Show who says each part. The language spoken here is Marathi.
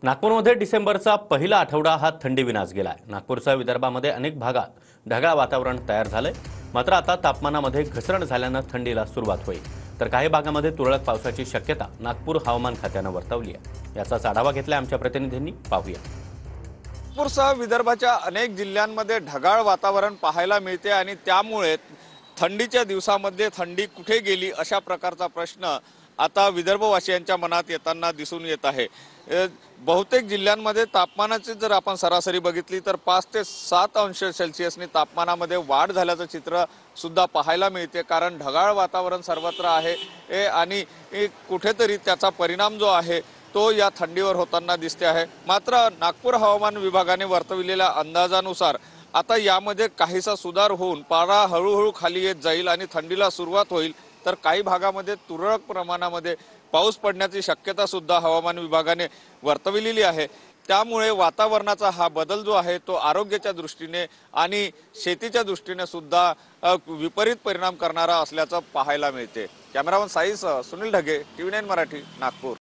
Speaker 1: नागपूरमध्ये डिसेंबरचा पहिला आठवडा हा थंडी विनाच गेलाय। नागपूरसह विदर्भामध्ये अनेक भागात ढगाळ वातावरण तयार झालंय। मात्र आता तापमानामध्ये घसरण झाल्यानं थंडीला सुरुवात होईल, तर काही भागामध्ये तुरळक पावसाची शक्यता नागपूर हवामान खात्यानं वर्तवली आहे। याचाच आढावा घेतलाय आमच्या प्रतिनिधींनी, पाहूया।
Speaker 2: नागपूरसह विदर्भाच्या अनेक जिल्ह्यांमध्ये ढगाळ वातावरण पाहायला मिळते आणि त्यामुळे थंडीच्या दिवसामध्ये थंडी कुठे गेली अशा प्रकारचा प्रश्न आता विदर्भवासियांच्या मनात येताना दिसून येत आहे। बहुतेक जिल्ह्यांमध्ये तापमानाची जर आपण सरासरी बघितली तर 5 ते 7 अंश सेल्सिअसनी तापमानामध्ये वाढ झाल्याचं चित्र सुद्धा पाहायला मिळते, कारण ढगाळ वातावरण सर्वत्र आहे आणि कुठेतरी त्याचा परिणाम जो आहे तो या थंडीवर होताना दिसते आहे। मात्र नागपूर हवामान विभागाने वर्तविलेल्या अंदाजानुसार आता यामध्ये काहीसा सुधार होऊन पारा हळूहळू खाली येत जाईल आणि थंडीला सुरुवात होईल, तर काही भागामध्ये तुरळक प्रमाणामध्ये पाऊस पडण्याची शक्यता सुद्धा हवामान विभागाने वर्तविलेली आहे। त्यामुळे वातावरणाचा हा बदल जो आहे तो आरोग्याच्या दृष्टीने आणि शेतीच्या दृष्टीने सुद्धा विपरीत परिणाम करणारा असल्याचं पाहायला मिळते। कॅमेरामन साईसह सुनील ढगे, TV9 मराठी, नागपूर।